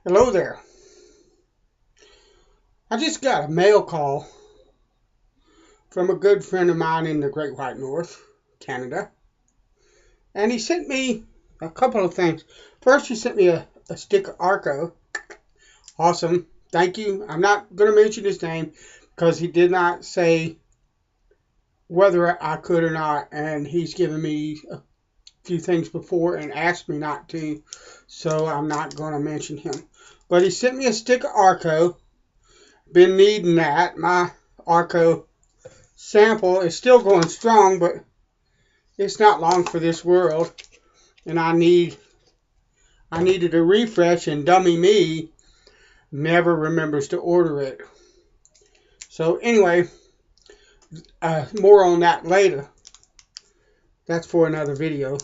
Hello there. I just got a mail call from a good friend of mine in the Great White North, Canada. And he sent me a couple of things. First, he sent me a stick of Arco. Awesome. Thank you. I'm not going to mention his name because he did not say whether I could or not. And he's given me a few things before and asked me not to. So I'm not going to mention him. But he sent me a stick of Arco. Been needing that. My Arco sample is still going strong, but it's not long for this world, and I needed a refresh, and dummy me never remembers to order it. So anyway, more on that later. That's for another video.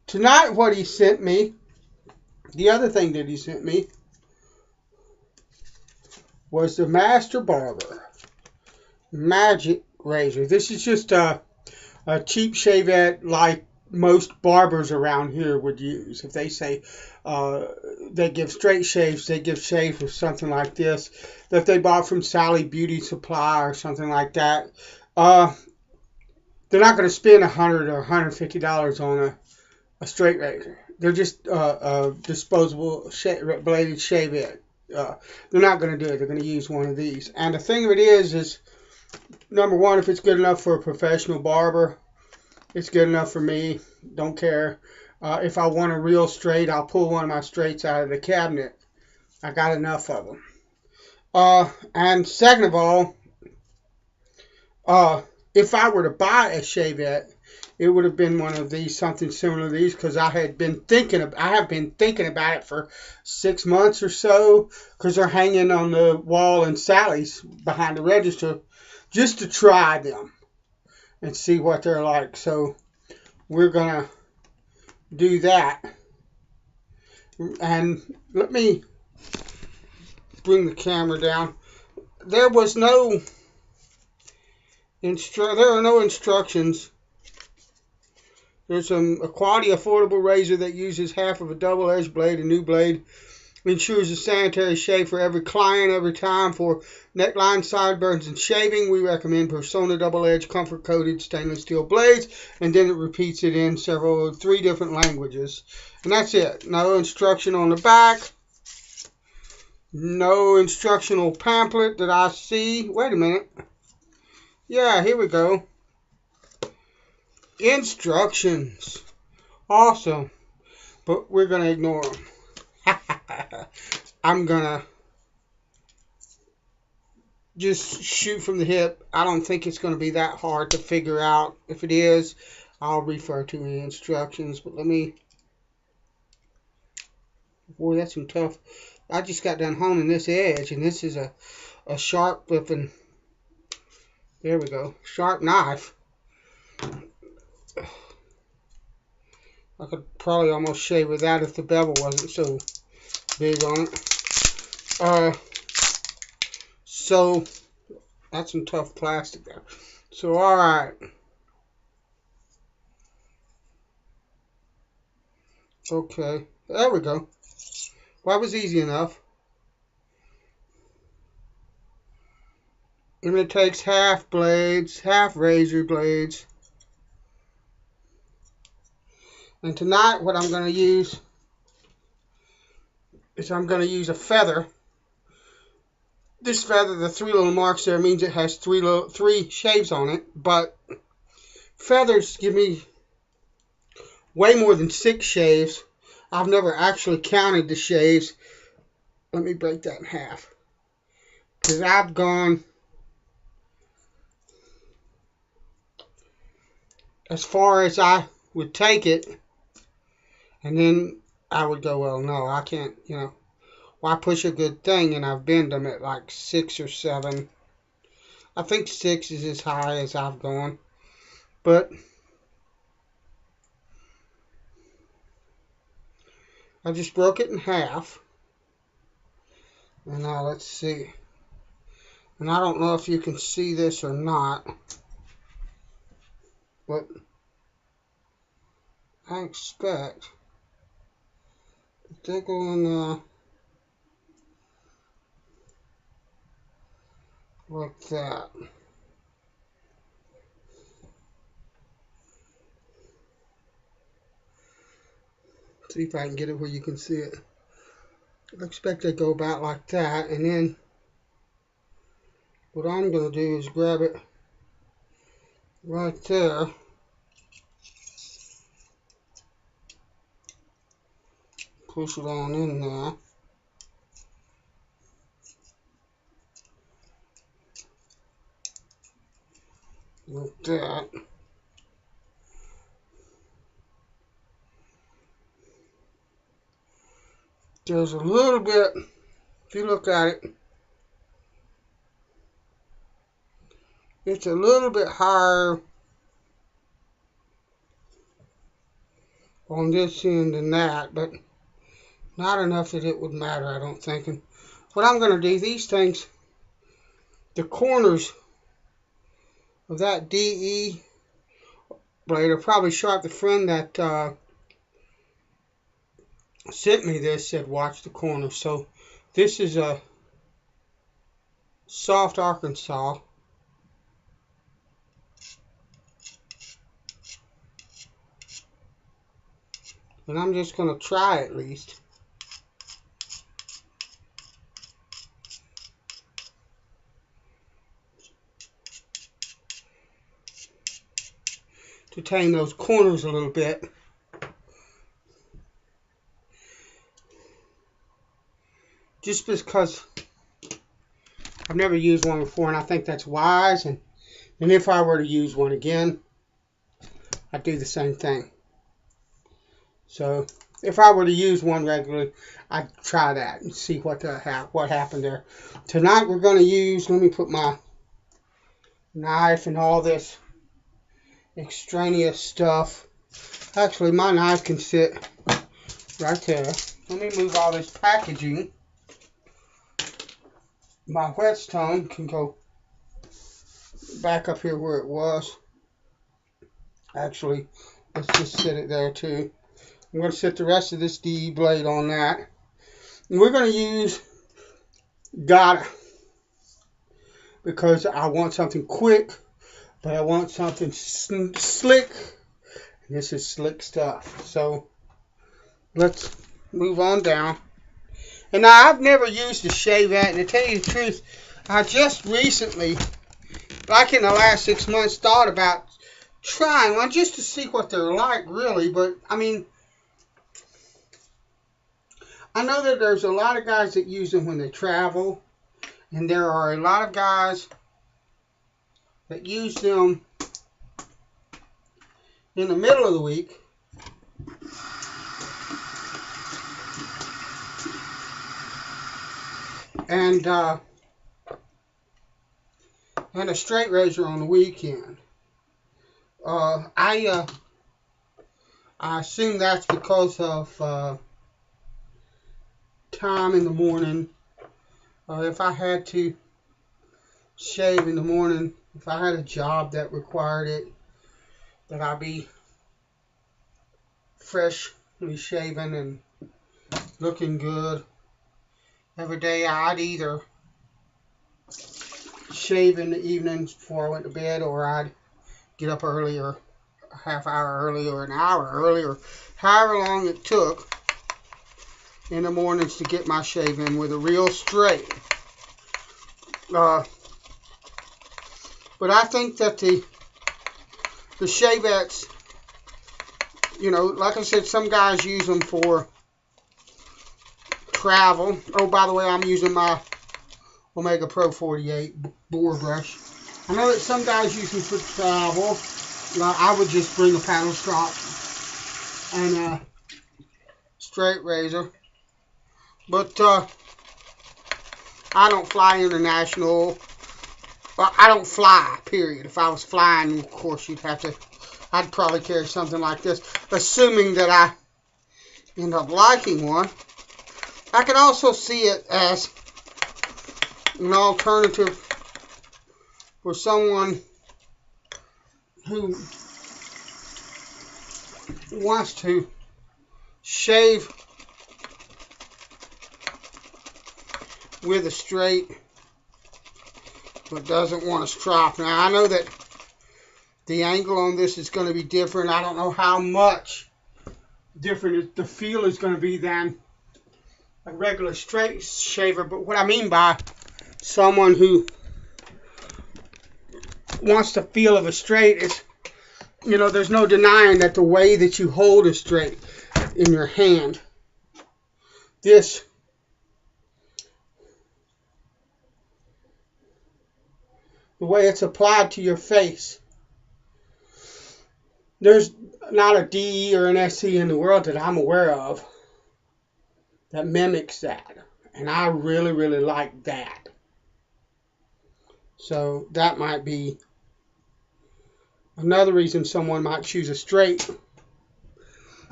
Tonight, what he sent me, the other thing that he sent me, was the Master Barber Magic Razor. This is just a cheap Shavette like most barbers around here would use. If they say they give straight shaves, they give shaves with something like this that they bought from Sally Beauty Supply or something like that. They're not going to spend $100 or $150 on a straight razor. They're just disposable bladed Shavette. They're not going to do it. They're going to use one of these. And the thing of it is number one, if it's good enough for a professional barber, it's good enough for me. Don't care. If I want a real straight, I'll pull one of my straights out of the cabinet. I got enough of them. And second of all, if I were to buy a Shavette, it would have been one of these, something similar to these, because I have been thinking about it for 6 months or so, because they're hanging on the wall in Sally's behind the register, just to try them and see what they're like. So we're gonna do that. And let me bring the camera down. There are no instructions. There's a quality affordable razor that uses half of a double-edged blade. A new blade ensures a sanitary shave for every client every time. For neckline, sideburns, and shaving, we recommend Persona double-edged comfort-coated stainless steel blades. And then it repeats it in 3 different languages. And that's it. No instruction on the back. No instructional pamphlet that I see. Wait a minute. Yeah, here we go. Instructions. Awesome. But we're going to ignore them. I'm going to just shoot from the hip. I don't think it's going to be that hard to figure out. If it is, I'll refer to the instructions. But let me... Boy, that's some tough... I just got done honing this edge, and this is a sharp flipping... There we go. Sharp knife. I could probably almost shave with that if the bevel wasn't so big on it. So that's some tough plastic there. So alright. Okay. There we go. Well, that was easy enough. And it takes half razor blades. And tonight what I'm going to use is I'm going to use a feather. This feather, the 3 little marks there, means it has 3 shaves on it. But feathers give me way more than 6 shaves. I've never actually counted the shaves. Let me break that in half. Because I've gone as far as I would take it. And then I would go, well, no, I can't, why push a good thing? And I've bent them at like 6 or 7. I think 6 is as high as I've gone. But I just broke it in half. And now let's see. And I don't know if you can see this or not. But I expect Stick on like that. See if I can get it where you can see it. I expect to go about like that, and then what I'm going to do is grab it right there, push it on in there, like that. There's a little bit, if you look at it, it's a little bit higher on this end than that, but not enough that it would matter, I don't think. And what I'm going to do, these things, the corners of that DE blade are probably sharp. The friend that sent me this said watch the corners. So this is a soft Arkansas. And I'm just going to try at least to tame those corners a little bit. Just because I've never used one before, and I think that's wise. And if I were to use one again, I'd do the same thing. So if I were to use one regularly, I'd try that and see what happened there. Tonight we're going to use, let me put my knife and all this extraneous stuff. Actually, my knife can sit right there. Let me move all this packaging. My whetstone can go back up here where it was. Actually, let's just sit it there too. I'm going to set the rest of this DE blade on that. And we're going to use GADA because I want something quick, but I want something slick. And this is slick stuff. So let's move on down. And now I've never used a Shavette, and to tell you the truth, I just recently, like in the last 6 months, thought about trying one just to see what they're like, really. But I mean, I know that there's a lot of guys that use them when they travel, and there are a lot of guys that use them in the middle of the week. And a straight razor on the weekend. I assume that's because of time in the morning. If I had to shave in the morning, if I had a job that required it, that I'd be freshly shaven and looking good every day, I'd either shave in the evenings before I went to bed, or I'd get up earlier, a half hour early or an hour early, or however long it took in the mornings to get my shave in with a real straight. But I think that the Shavettes, you know, like I said, some guys use them for travel. Oh, by the way, I'm using my Omega Pro 48 boar brush. I know that some guys use them for travel. I would just bring a paddle strop and a straight razor. But I don't fly international. Well, I don't fly, period. If I was flying, of course, I'd probably carry something like this, assuming that I end up liking one. I can also see it as an alternative for someone who wants to shave with a straight, but doesn't want to strop. Now, I know that the angle on this is going to be different. I don't know how much different the feel is going to be than a regular straight shaver, but what I mean by someone who wants the feel of a straight is, you know, there's no denying that the way that you hold a straight in your hand, this the way it's applied to your face, there's not a DE or an SE in the world that I'm aware of that mimics that. And I really, really like that. So that might be another reason someone might choose a straight,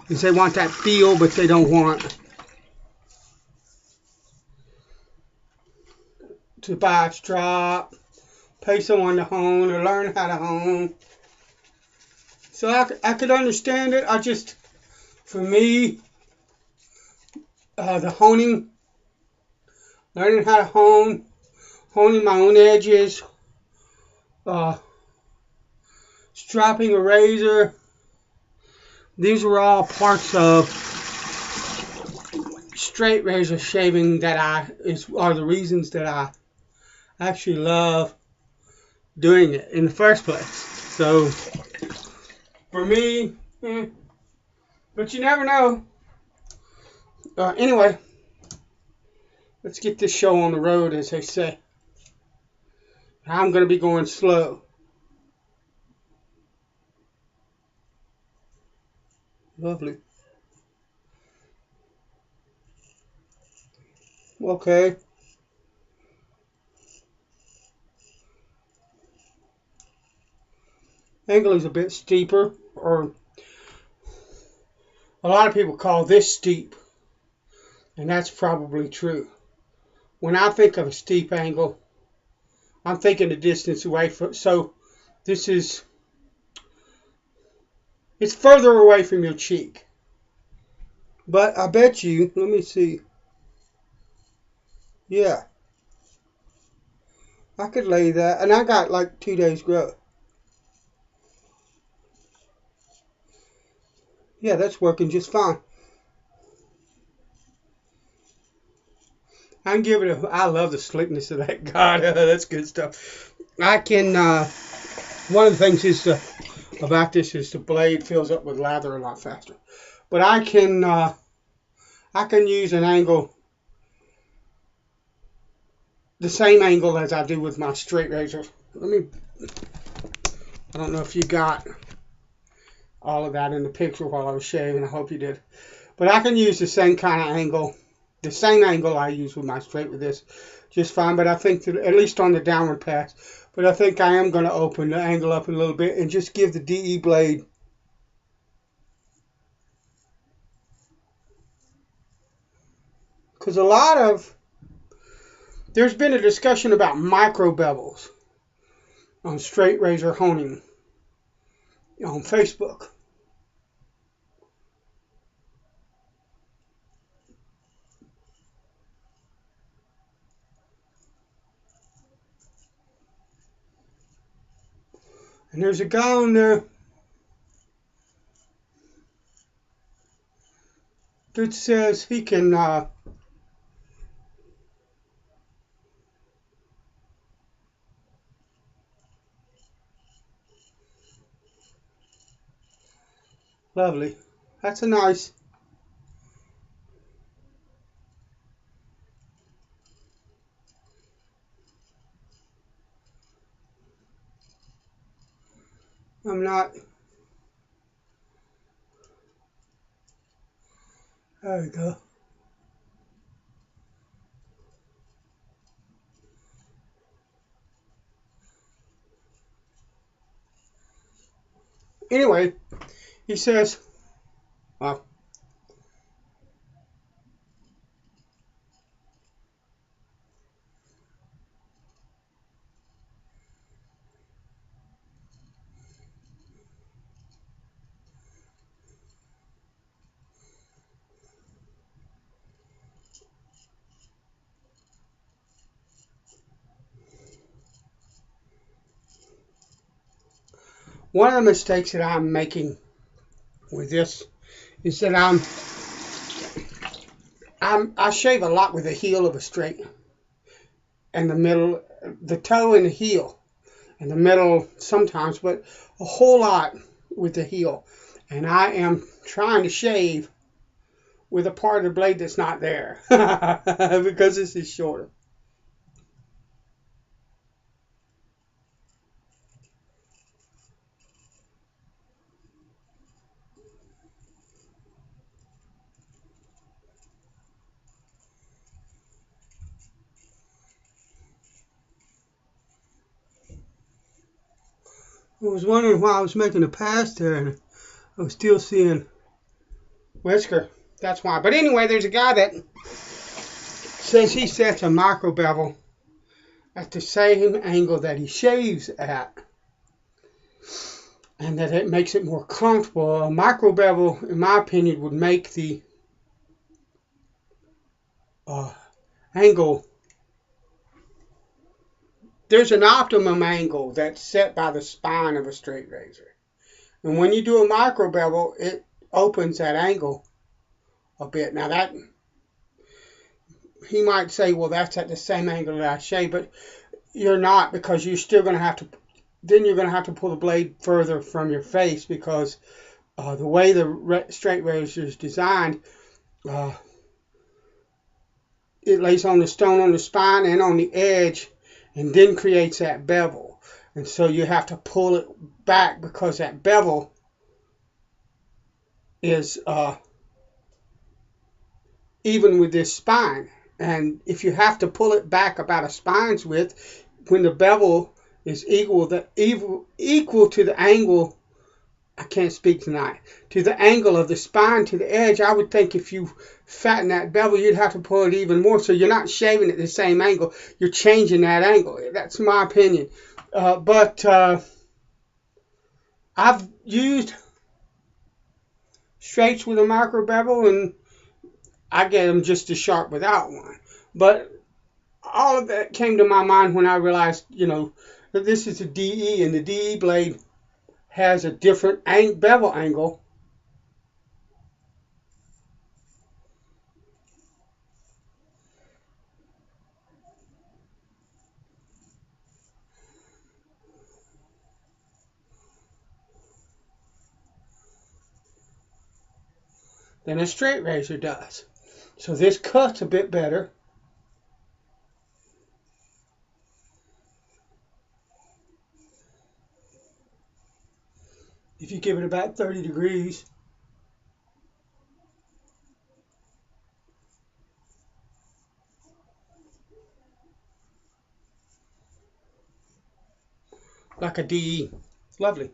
is they want that feel, but they don't want to buy a strop, pay someone to hone, or learn how to hone. So I could understand it. For me, the honing, learning how to hone, honing my own edges, stropping a razor, these were all parts of straight razor shaving that are the reasons that I actually love doing it in the first place. So for me, but you never know. Anyway, let's get this show on the road, as they say. I'm going to be going slow. Lovely. Okay. Angle is a bit steeper, or a lot of people call this steep, and that's probably true. When I think of a steep angle, I'm thinking the distance away from, so this is, it's further away from your cheek. But I bet you, let me see. Yeah. I could lay that, and I got like 2 days growth. Yeah, that's working just fine. I can give it I love the slickness of that GADA. That's good stuff. I can, one of the things is about this is the blade fills up with lather a lot faster. But I can use an angle, the same angle as I do with my straight razor. I don't know if you got all of that in the picture while I was shaving. I hope you did. But I can use the same kind of angle, the same angle I use with my straight with this just fine. But I think that, at least on the downward pass, but I think I am going to open the angle up a little bit and just give the DE blade because there's been a discussion about micro bevels on straight razor honing on Facebook. And there's a guy on there that says he can lovely. That's a nice. I'm not. There we go. Anyway, he says, well, one of the mistakes that I'm making with this is that I shave a lot with the heel of a straight and the middle, the toe and the heel, and the middle sometimes, but a whole lot with the heel. And I am trying to shave with a part of the blade that's not there because this is shorter. I was wondering why I was making a pass there, and I was still seeing whisker. That's why. But anyway, there's a guy that says he sets a micro bevel at the same angle that he shaves at, and that it makes it more comfortable. A micro bevel, in my opinion, would make the angle. There's an optimum angle that's set by the spine of a straight razor. And when you do a micro bevel, it opens that angle a bit. Now that, he might say, well, that's at the same angle that I shave, but you're not, because you're still going to have to, then you're going to have to pull the blade further from your face, because the way the straight razor is designed, it lays on the stone on the spine and on the edge, and then creates that bevel. And so you have to pull it back, because that bevel is even with this spine. And if you have to pull it back about a spine's width, when the bevel is equal to the angle, I can't speak tonight, to the angle of the spine to the edge, I would think if you fatten that bevel, you'd have to pull it even more. So you're not shaving at the same angle, you're changing that angle. That's my opinion. But I've used straights with a micro bevel, and I get them just as sharp without one. But all of that came to my mind when I realized, that this is a DE, and the DE blade has a different bevel angle than a straight razor does. So this cuts a bit better. If you give it about 30 degrees. Like a DE. Lovely.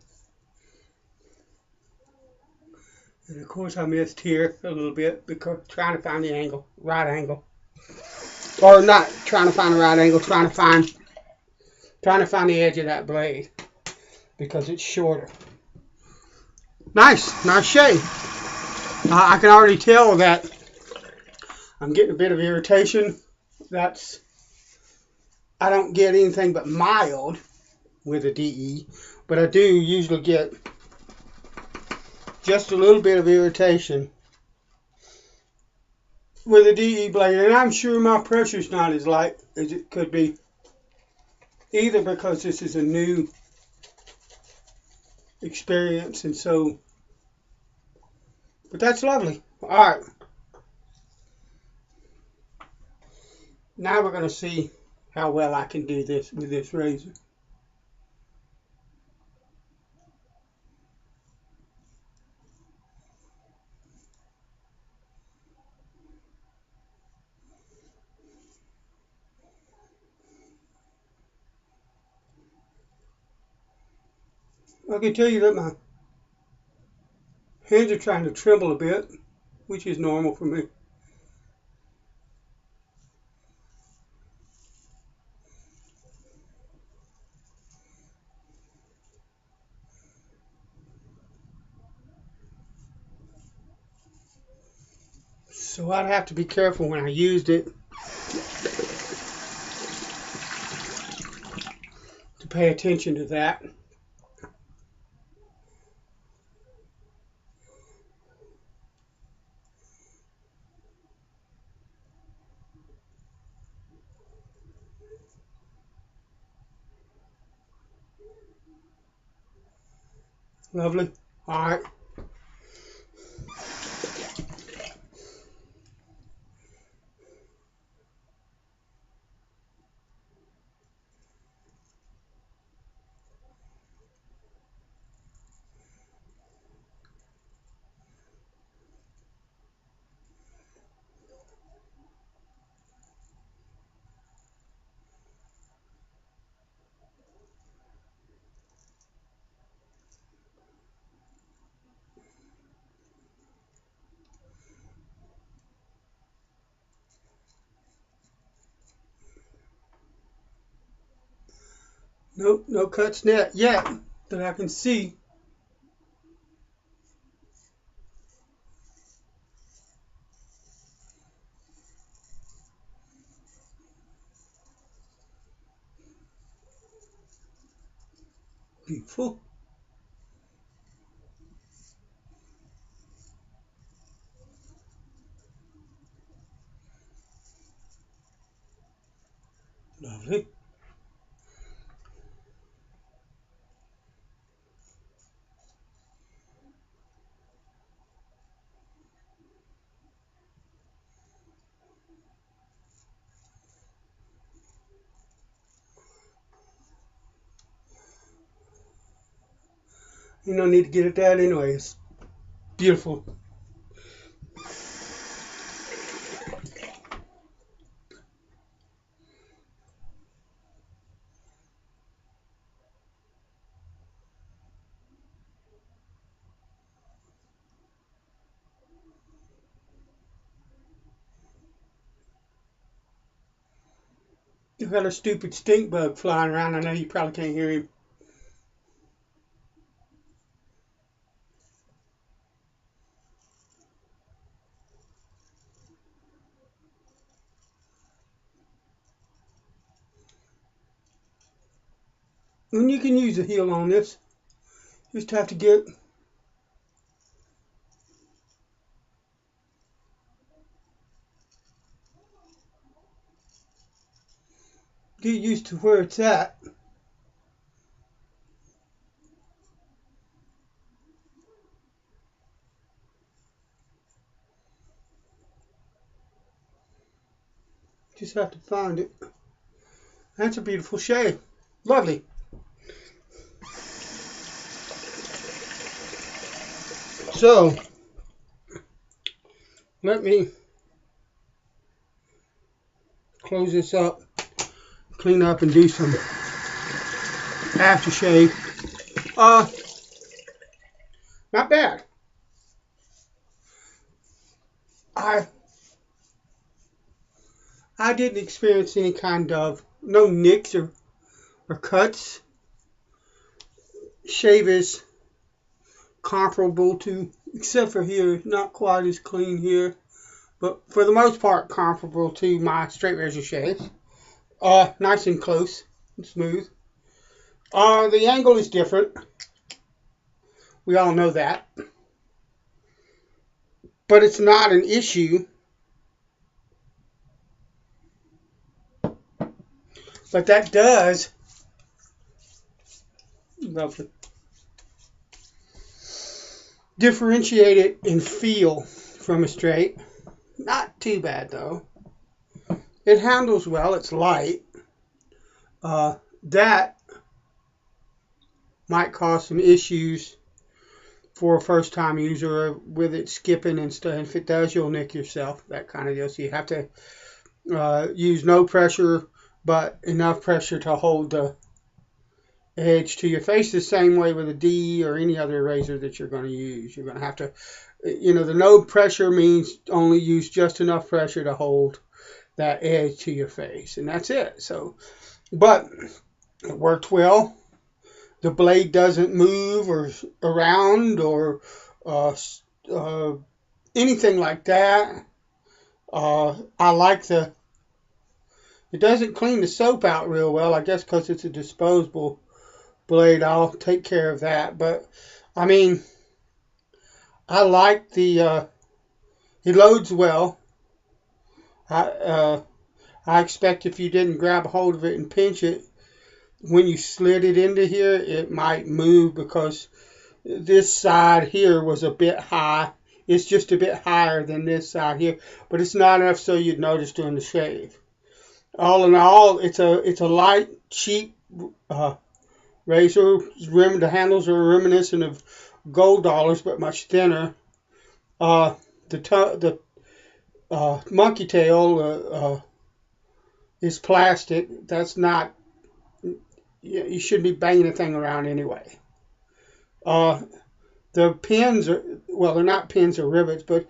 And of course I missed here a little bit because trying to find the angle, right angle. Or not trying to find the right angle, trying to find the edge of that blade, because it's shorter. Nice shave. I can already tell that I'm getting a bit of irritation. I don't get anything but mild with a DE, but I do usually get just a little bit of irritation with a DE blade, and I'm sure my pressure's not as light as it could be, either because this is a new experience, and so, but that's lovely. Alright, now we're going to see how well I can do this with this razor. I can tell you that my hands are trying to tremble a bit, which is normal for me. So I'd have to be careful when I used it to pay attention to that. Lovely. All right. Nope, no cuts yet that I can see. Beautiful. Lovely. You don't need to get it that anyway. It's beautiful. You've got a stupid stink bug flying around. I know you probably can't hear him. And you can use a heel on this. Just have to get used to where it's at. Just have to find it. That's a beautiful shade. Lovely. So, let me close this up, clean up, and do some aftershave. Not bad. I didn't experience any kind of no nicks or cuts. Shave is comparable to, except for here, not quite as clean here, but for the most part comparable to my straight razor shave. Nice and close and smooth. The angle is different. We all know that. But it's not an issue. But that does differentiate it in feel from a straight. Not too bad though. It handles well. It's light. That might cause some issues for a first-time user with it skipping and stuff. If it does, you'll nick yourself. That kind of deal. So you have to use no pressure, but enough pressure to hold the edge to your face. The same way with a D or any other razor that you're going to use. You're going to have to, the no pressure means only use just enough pressure to hold that edge to your face, and that's it. So, but it worked well. The blade doesn't move or around or anything like that. I like it doesn't clean the soap out real well, I guess because it's a disposable blade. I'll take care of that. But, I mean, I like it loads well. I expect if you didn't grab a hold of it and pinch it, when you slid it into here, it might move because this side here was a bit high. It's just a bit higher than this side here, but it's not enough so you'd notice during the shave. All in all, it's a light, cheap razor. The handles are reminiscent of gold dollars, but much thinner. The monkey tail is plastic. That's not. You shouldn't be banging the thing around anyway. The pins are, well, they're not pins or rivets, but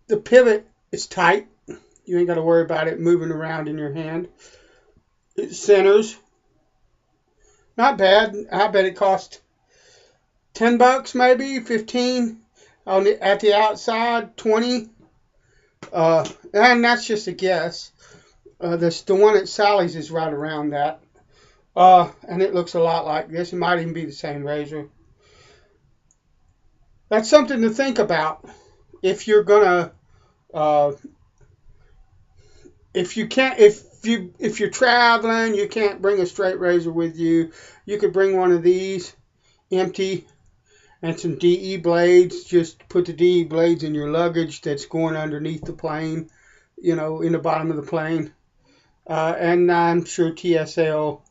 the pivot is tight. You ain't got to worry about it moving around in your hand. It centers. Not bad. I bet it cost $10 maybe, 15 at the outside, 20. And that's just a guess. The one at Sally's is right around that. And it looks a lot like this. It might even be the same razor. That's something to think about. If you're gonna, if you're traveling, you can't bring a straight razor with you. You could bring one of these, empty, and some DE blades. Just put the DE blades in your luggage that's going underneath the plane, in the bottom of the plane. And I'm sure TSA will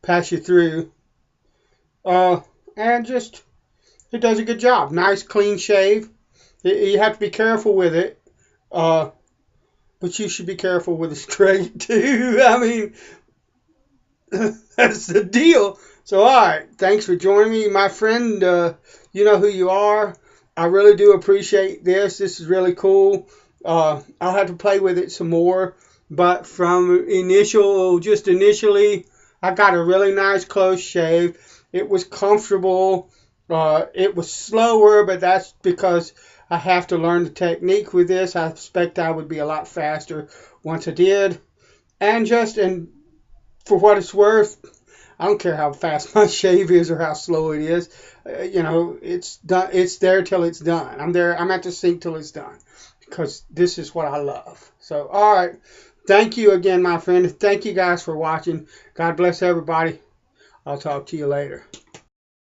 pass you through. And just, it does a good job. Nice, clean shave. You have to be careful with it. But you should be careful with it straight, too. I mean, that's the deal. So, all right. Thanks for joining me, my friend. You know who you are. I really do appreciate this. This is really cool. I'll have to play with it some more. But from initially, I got a really nice close shave. It was comfortable. It was slower, but that's because I have to learn the technique with this. I expect I would be a lot faster once I did. And for what it's worth, I don't care how fast my shave is or how slow it is. It's done. It's there till it's done. I'm at the sink till it's done, because this is what I love. So, all right. Thank you again, my friend. Thank you guys for watching. God bless everybody. I'll talk to you later.